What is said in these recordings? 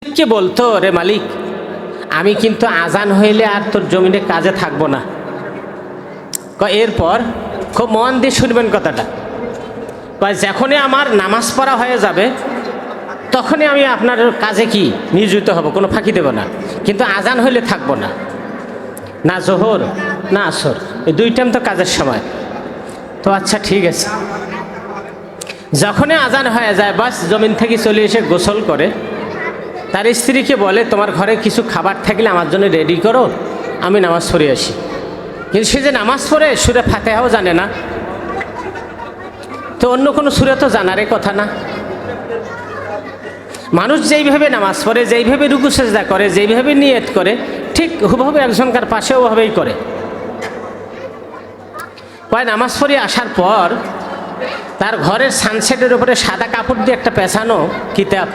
কে বলতো, রে মালিক আমি কিন্তু আজান হইলে আর তোর জমিনে কাজে থাকবো না। এরপর খুব মন দিয়ে শুনবেন কথাটা, যখনই আমার নামাজ পড়া হয়ে যাবে তখনই আমি আপনার কাজে কি নিয়োজিত হব, কোনো ফাঁকি দেব না, কিন্তু আজান হইলে থাকবো না, না জোহর না আসর, এই দুই টাইম তো কাজের সময়। তো আচ্ছা ঠিক আছে। যখনই আজান হয়ে যায় বাস জমিন থেকে চলে এসে গোসল করে তার স্ত্রীকে বলে, তোমার ঘরে কিছু খাবার থাকলে আমার জন্য রেডি করো, আমি নামাজ পড়ে আসি। কিন্তু সে যে নামাজ পড়ে সুরে ফাতিহাও জানে না, তো অন্য কোনো সুরে তো জানারই কথা না। মানুষ যেইভাবে নামাজ পড়ে, যেইভাবে রুকু সেজদা করে, যেইভাবে নিয়ত করে, ঠিক হুবহু একজনকার পাশে ওভাবেই করে। নামাজ পড়ে আসার পর তার ঘরের সানসেটের উপরে সাদা কাপড় দিয়ে একটা পেছানো কিতাব,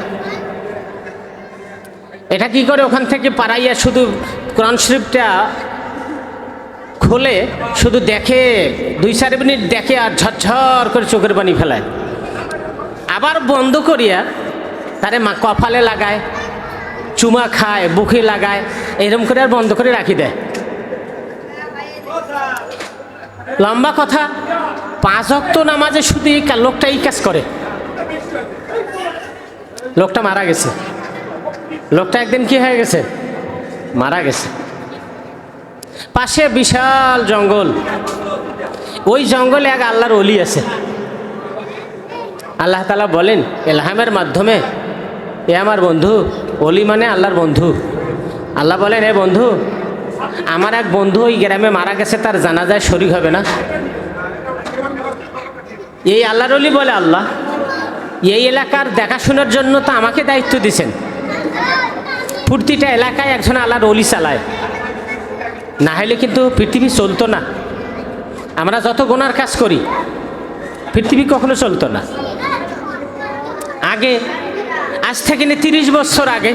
এটা কি করে ওখান থেকে পাড়াইয়া শুধু কোরআন শরীফটা খুলে শুধু দেখে, 2-4 মিনিট দেখে আর ঝরঝর করে চোখের পানি ফেলায়, আবার বন্ধ করিয়া তারে কপালে লাগায়, চুমা খায়, বুকে লাগায়, এরকম করে আর বন্ধ করে রাখি দেয়। লম্বা কথা, 5 ওয়াক্ত নামাজে শুধু এই লোকটা এই কাজ করে। লোকটা মারা গেছে, লোকটা একদিন কি হয়ে গেছে, মারা গেছে। পাশে বিশাল জঙ্গল, ওই জঙ্গলে এক আল্লাহর ওলি আছে। আল্লাহ তাআলা বলেন ইলহামের মাধ্যমে, এ আমার বন্ধু, ওলি মানে আল্লাহর বন্ধু। আল্লাহ বলেন, এ বন্ধু, আমার এক বন্ধু ওই গ্রামে মারা গেছে, তার জানাজায় শরীক হবে না? এই আল্লাহর ওলি বলে, আল্লাহ এই এলাকার দেখাশোনার জন্য তো আমাকে দায়িত্ব দিয়েছেন, প্রতিটা এলাকায় একজন আল্লাহর ওলি চালায়, না হলে কিন্তু পৃথিবী চলতো না। আমরা যত গুনার কাজ করি পৃথিবী কখনো চলতো না। আগে, আজ থেকে 30 বছর আগে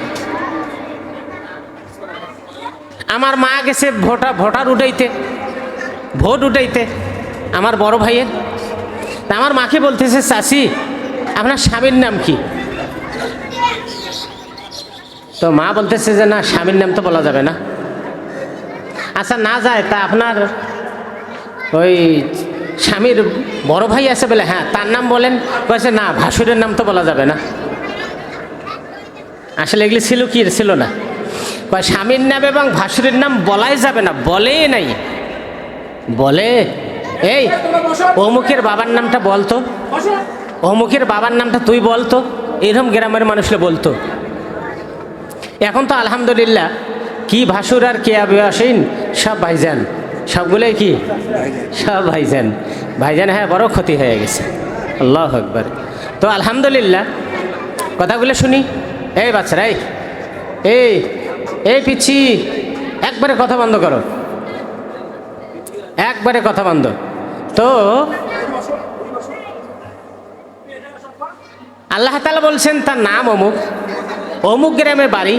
আমার মা গেছে ভোট উঠাইতে আমার বড় ভাইয়ের। তা আমার মাকে বলতেছে, চাচি আপনার স্বামীর নাম কি? তো মা বলতেছে যে না, স্বামীর নাম তো বলা যাবে না। আচ্ছা না যায়, তা আপনার ওই স্বামীর বড় ভাই আছে বলে, হ্যাঁ তার নাম বলেন। বলছে না, ভাসুরের নাম তো বলা যাবে না। আসলে এগুলি ছিল কি ছিল না, স্বামীর নাম এবং ভাসুরের নাম বলাই যাবে না, বলে নাই, বলে এই অমুকের বাবার নামটা বলতো, অমুকের বাবার নামটা তুই বলতো, এরকম গ্রামের মানুষরা বলতো। এখন তো আলহামদুলিল্লাহ কি ভাসুর আর কে আসেন, সব ভাইজান, সবগুলোই কি সব ভাইজান, ভাইজান। হ্যাঁ, বড় ক্ষতি হয়ে গেছে, আল্লাহু আকবার। তো আলহামদুলিল্লাহ কথাগুলো শুনি। এই বাচ্চারা, এই এই পিচ্ছি, একবারে কথা বন্ধ করো, একবারে কথা বন্ধ। তো আল্লাহ তাআলা বলছেন তার নাম অমুক, অমুক গ্রামে বাড়ি,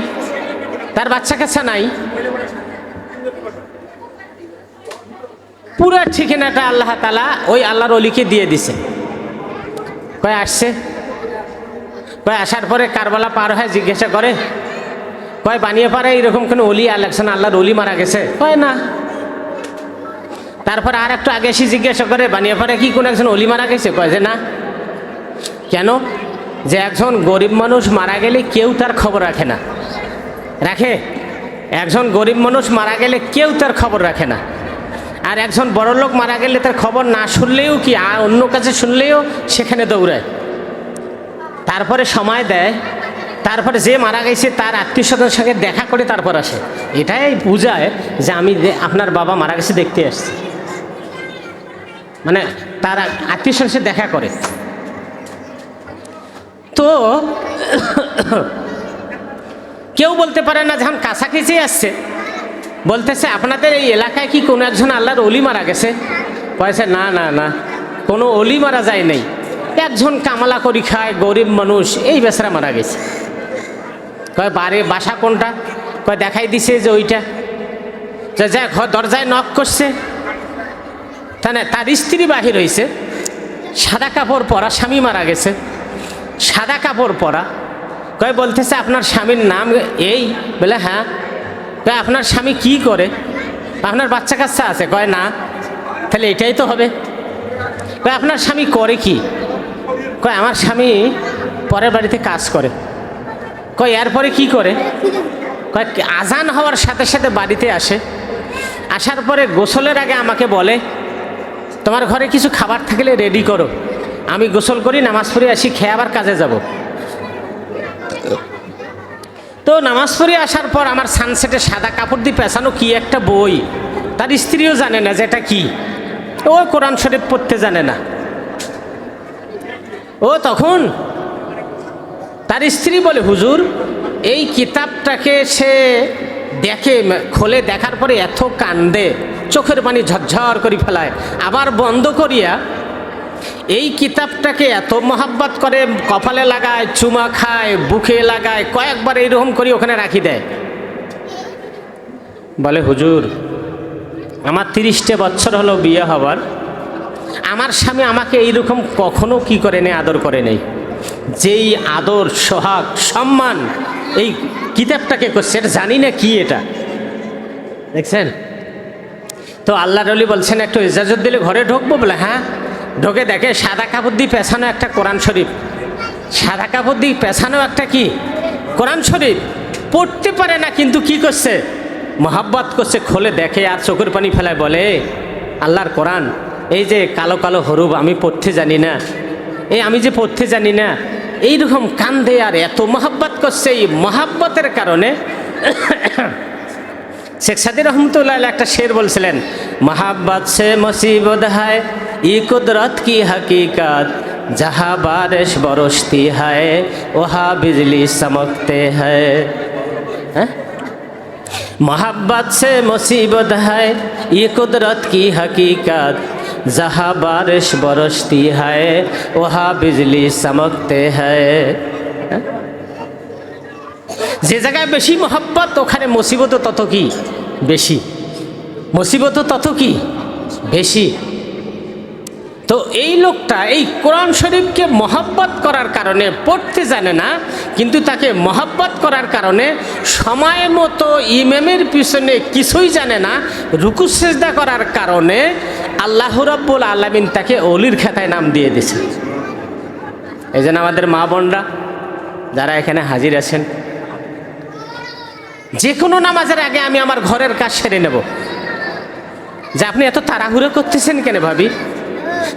তার বাচ্চা কাচ্চা নাই, পুরো ঠিকানাটা আল্লাহ তাআলা ওই আল্লাহর ওলিকে দিয়ে দিছে। আসছে, আসার পরে কারবালা পার হয় জিজ্ঞাসা করে, বানিয়ে পারে এরকম কোনো ওলি একজন আল্লাহর ওলি মারা গেছে? না। তারপরে আর একটু আগে এসে জিজ্ঞাসা করে, বানিয়ে পারে কি কোনো একজন ওলি মারা গেছে? যে না। কেন? যে একজন গরিব মানুষ মারা গেলে কেউ তার খবর রাখে না। রাখে? একজন গরিব মানুষ মারা গেলে কেউ তার খবর রাখে না। আর একজন বড়লোক মারা গেলে তার খবর না শুনলেও কি, আর অন্য কাছে শুনলেও সেখানে দৌড়ায়, তারপরে সময় দেয়, তারপরে যে মারা গেছে তার আত্মীয় স্বজনের সঙ্গে দেখা করে তারপর আসে। এটাই বোঝায় যে আমি আপনার বাবা মারা গেছে দেখতে আসছি, মানে তার আত্মীয় স্বজনের সাথে দেখা করে। তো কেউ বলতে পারে না, যখন কাছাকাছি আসছে বলতেছে আপনাদের এই এলাকায় কি কোনো একজন আল্লাহর ওলি মারা গেছে? বলছে না না না, কোনো ওলি মারা যায় নাই, একজন কামালা করি খায় গরিব মানুষ, এই বেচারা মারা গেছে। বাসা কোনটা? দেখাই দিছে যে ওইটা। যা দরজায় নক করছে, তার স্ত্রী বাহির হয়েছে, সাদা কাপড় পরা, স্বামী মারা গেছে, সাদা কাপড় পরা। কয় বলতেছে আপনার স্বামীর নাম এই, বলে হ্যাঁ। কয় আপনার স্বামী কি করে? আপনার বাচ্চা কাচ্চা আছে? কয় না। তাহলে এটাই তো হবে। কয় আপনার স্বামী করে কি? কয় আমার স্বামী পরের বাড়িতে কাজ করে। কয় এরপরে কি করে? কয় আজান হওয়ার সাথে সাথে বাড়িতে আসে, আসার পরে গোসলের আগে আমাকে বলে তোমার ঘরে কিছু খাবার থাকলে রেডি করো, আমি গোসল করি, নামাজ পড়ে আসি, খেয়ে আবার কাজে যাব। তো নামাজ পড়ে আসার পর আমার সানসেটে সাদা কাপড় দিয়ে পেঁচানো কি একটা বই, তার স্ত্রীও জানে না যে এটা কি, ও কোরআন শরীফ পড়তে জানে না। ও তখন তার স্ত্রী বলে হুজুর এই কিতাবটাকে সে দেখে, খোলে, দেখার পরে এত কান্দে, চোখের পানি ঝরঝর করে ফেলায়, আবার বন্ধ করিয়া এই কিতাবটাকে এত মহাব্বত করে, কপালে লাগায়, চুমা খায়, বুকে লাগায়, কয়েকবার এইরকম করে ওখানে রাখি দেয়। বলে হুজুর আমার 30টে বছর হলো বিয়ে হবার, আমার স্বামী আমাকে এইরকম কখনো কি করে নেই, আদর করে নেই। যেই আদর, সোহাগ, সম্মান এই কিতাবটাকে করছে, এটা জানি না কি এটা, দেখছেন? তো আল্লাহর ওলি বলছেন একটু ইজাজত দিলে ঘরে ঢুকবো? বলে হ্যাঁ। ঢোকে, দেখে সাদা কাপড় দিয়ে পেছানো একটা কোরআন শরীফ, সাদা কাপড় দিয়ে পেছানো একটা কি কোরআন শরীফ। পড়তে পারে না কিন্তু কি করছে, মহাব্বত করছে। খোলে দেখে আর চোখের পানি ফেলায়, বলে আল্লাহর কোরআন, এই যে কালো কালো হরুফ আমি পড়তে জানি না, এই আমি যে পড়তে জানি না, এইরকম কান্দে আর এত মহাব্বত করছে। এই মহাব্বতের কারণে শেখ সাদি রহমতুল্লাহ একটা শের বলছিলেন, মহাব্বত সে মুসিবত হয় ই কুদরত কি হकीकत, जहाँ बारिश बरसती है वहाँ बिजली चमकते हैं। मोहब्बत से मुसीबत है ये कुदरत की हकीकत, जहाँ बारिश बरसती है वहाँ बिजली चमकते हैं। যে জায়গায় বেশি মহব্বত ওখানে মুসিবত তত কি বেশি, মুসিবত তত কি বেশি। তো এই লোকটা এই কোরআন শরীফকে মহব্বত করার কারণে পড়তে জানে না, কিন্তু তাকে মহব্বত করার কারণে সময় মতো ইমামের পিছনে কিছুই জানে না, রুকু সিজদা করার কারণে আল্লাহ রাব্বুল আলামিন তাকে অলির খাতায় নাম দিয়ে দিয়েছে। এই জন্য আমাদের মা বোনরা যারা এখানে হাজির আছেন, যে কোনো নামাজের আগে আমি আমার ঘরের কাজ সেরে নেব। যে আপনি এত তাড়াহুড়ো করতেছেন কেন ভাবি,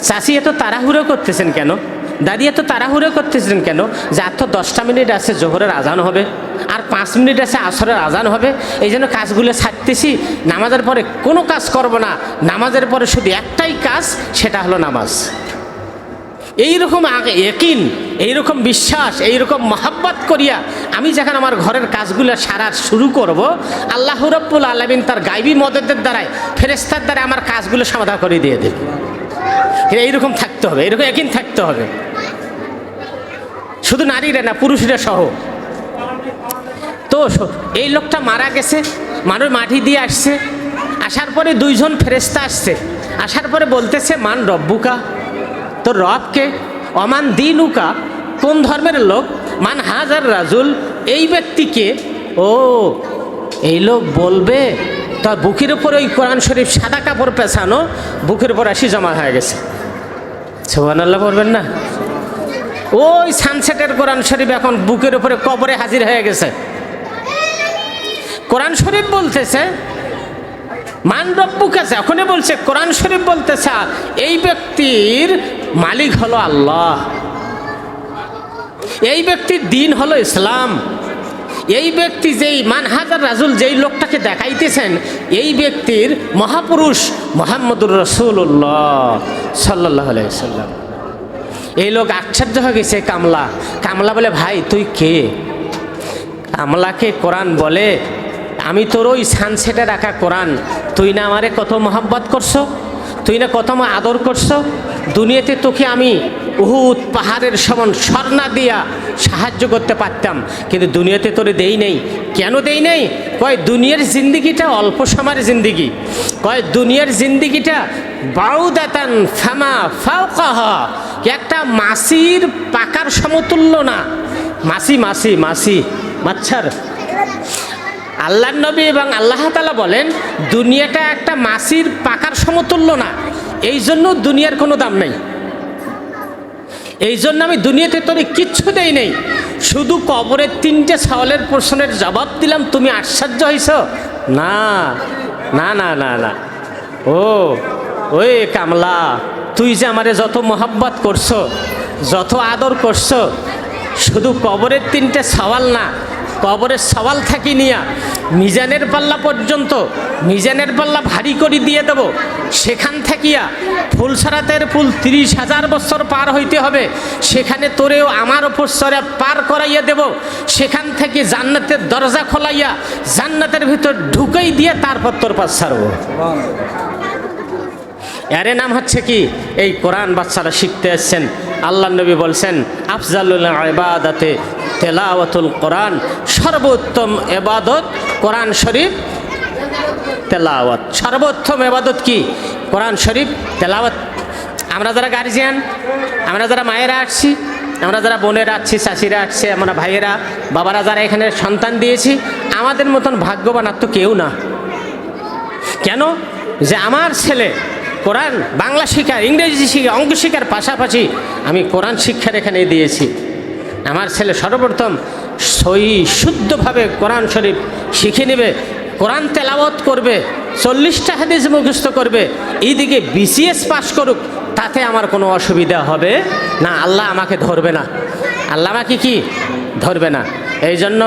চাষি এত তাড়াহুড়ো করতেছেন কেন, দাদি এত তাড়াহুড়ো করতেছেন কেন? যে আর তো 10টা মিনিট আছে জোহরের আজান হবে, আর 5 মিনিট আছে আসরের আজান হবে, এই জন্য কাজগুলো ছাড়তেছি, নামাজের পরে কোনো কাজ করব না, নামাজের পরে শুধু একটাই কাজ, সেটা হলো নামাজ। এইরকম ইয়াকিন, এইরকম বিশ্বাস, এইরকম মহাব্বত করিয়া আমি যখন আমার ঘরের কাজগুলো সারা শুরু করব, আল্লাহ রাব্বুল আলামিন তার গায়বী মদদের দ্বারাই, ফেরেশতার দ্বারা আমার কাজগুলো সমাধা করে দিয়ে দেবে। এইরকম থাকতে হবে, এরকম ইয়াকিন থাকতে হবে, শুধু নারীরা না, পুরুষরা সহ। তো এই লোকটা মারা গেছে, মানুষ মাটি দিয়ে আসছে, আসার পরে 2 জন ফেরেশতা আসছে, আসার পরে বলতেছে মান রব্বুকা, তোর রবকে, অমান দিনুকা, কোন ধর্মের লোক, মান হাজার রাজুল, এই ব্যক্তিকে। ও এই লোক বলবে, তার বুকের উপর ওই কোরআন শরীফ সাদা কাপড় পেছানো, বুকের উপর আসি জমা হয়ে গেছে। সুবহানাল্লাহ বলবেন না? ওই সানসেটের কোরআন শরীফ এখন বুকের উপরে কবরে হাজির হয়ে গেছে। কোরআন শরীফ বলতেছে মান রব্বুকা, যখনই বলছে কোরআন শরীফ বলতেছে এই ব্যক্তির মালিক হলো আল্লাহ, এই ব্যক্তির দিন হলো ইসলাম, এই ব্যক্তি যেই মান হাজার রাজুল যেই লোকটাকে দেখাইতেছেন, এই ব্যক্তির মহাপুরুষ মুহাম্মদুর রাসূলুল্লাহ সাল্লাল্লাহু আলাইহি ওয়াসাল্লাম। এই লোক আশ্চর্য হয়ে গেছে। কামলা, কামলা বলে ভাই তুই কে? কামলাকে কোরআন বলে আমি তোর ওই সানসেটে রাখা কোরআন, তুই না আমারে কত মহব্বত করছো, তুই না কত আদর করছো, দুনিয়াতে তোকে আমি উহুদ পাহাড়ের সমান স্বর্ণা দিয়া সাহায্য করতে পারতাম, কিন্তু দুনিয়াতে তোরে দেই নেই। কেন দেই নেই? কয় দুনিয়ার জিন্দিগিটা অল্প সময়ের জিন্দিগি, কয় দুনিয়ার জিন্দিগিটা বাউদাতান ফামা ফাওকাহা, একটা মাছির পাকার সমতুল্য না, মাছি মাছি মাছি মাচ্ছার। আল্লাহ নবী এবং আল্লাহ তাআলা বলেন দুনিয়াটা একটা মাছির পাকার সমতুল্য না, এই জন্য দুনিয়ার কোনো দাম নেই। এই জন্য আমি দুনিয়াতে তোর কিচ্ছু দেই নেই, শুধু কবরের 3টে সওয়ালের প্রশ্নের জবাব দিলাম, তুমি আশ্চর্য হইছ? না না না না না, ওই কামলা, তুই যে আমারে যত মোহাব্বত করছো, যত আদর করছো, শুধু কবরের 3টে সওয়াল না, কবরের সওয়াল থাকি নিয়া মিজানের পাল্লা পর্যন্ত, মিজানের পাল্লা ভারী করে দিয়ে দেব, সেখান থাকিয়া ফুলসরাতের পুল 30,000 বছর পার হইতে হবে, সেখানে তোরেও আমার ওপর সরে পার করাইয়া দেব, সেখান থেকে জান্নাতের দরজা খোলাইয়া জান্নাতের ভিতর ঢুকাই দিয়ে তারপর তোর পাশ ছাড়ব। এর নাম হচ্ছে কি? এই কোরআন বাচ্চারা শিখতে এসছেন। আল্লাহ নবী বলছেন আফজালুল ইবাদাতে তেলাওয়াতুল কোরআন, সর্বোত্তম ইবাদত কোরআন শরীফ তেলাওয়াত। সর্বোত্তম ইবাদত কি? কোরআন শরীফ তেলাওয়াত। আমরা যারা গার্জিয়ান, আমরা যারা মায়েরা আসছি, আমরা যারা বোনেরা আসছি, চাষিরা আসছে, আমরা ভাইয়েরা বাবারা যারা এখানে সন্তান দিয়েছি, আমাদের মতন ভাগ্যবান আর তো কেউ না। কেন? যে আমার ছেলে কোরআন বাংলা শিক্ষা, ইংরেজি শিক্ষা, অঙ্ক শিক্ষার পাশাপাশি আমি কোরআন শিক্ষার এখানে দিয়েছি। আমার ছেলে সর্বপ্রথম সহি শুদ্ধভাবে কোরআন শরীফ শিখে নেবে, কোরআন তেলাওয়াত করবে, 40টা হাদিস মুখস্থ করবে, এইদিকে BCS পাস করুক, তাতে আমার কোনো অসুবিধা হবে না। আল্লাহ আমাকে ধরবে না, আল্লাহ আমাকে কি ধরবে না। এই জন্য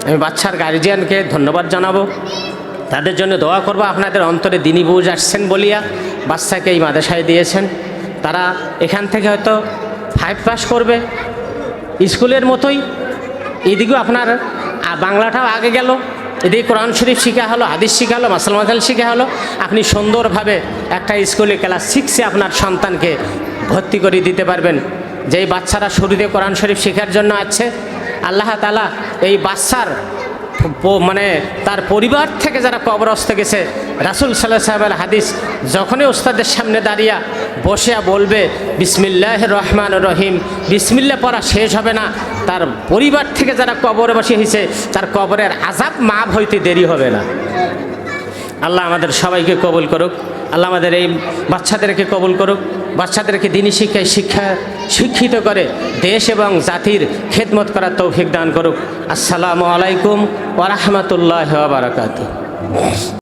আমি বাচ্চার গার্জিয়ানকে ধন্যবাদ জানাবো, তাদের জন্য দোয়া করবো। আপনাদের অন্তরে দিনী বুঝ আসছেন বলিয়া বাচ্চাকে এই মাদ্রাসায় দিয়েছেন, তারা এখান থেকে হয়তো 5 পাস করবে স্কুলের মতোই। এদিকেও আপনার বাংলাটাও আগে গেল, এদিকে কোরআন শরীফ শিখা হলো, হাদিস শিখা হলো, মাসাল মাসাল শিখা হলো। আপনি সুন্দরভাবে একটা স্কুলে ক্লাস 6-এ আপনার সন্তানকে ভর্তি করে দিতে পারবেন। যেই বাচ্চারা শুরুতে কোরআন শরীফ শেখার জন্য আছে, আল্লাহ তাআলা এই বাচ্চার মানে তার পরিবার থেকে যারা কবরস্থ গেছে, রাসূল সাল্লাল্লাহু আলাইহি ওয়াসাল্লামের হাদিস, যখনই ওস্তাদের সামনে দাঁড়িয়ে বসে বলবে বিসমিল্লাহির রহমানির রহিম, বিসমিল্লাহ পড়া শেষ হবে না, তার পরিবার থেকে যারা কবরবাসী হয়েছে তার কবরের আযাব মাফ হইতে দেরি হবে না। আল্লাহ আমাদের সবাইকে কবুল করুক, আল্লাহ আমাদের এই বাচ্চাদেরকে কবুল করুক, বাচ্চাদেরকে দিনী শিক্ষায় শিক্ষিত করে দেশ এবং জাতির খেদমত করার তৌফিক দান করুক। আসসালামু আলাইকুম ওয়া রাহমাতুল্লাহি ওয়া বারাকাতুহু।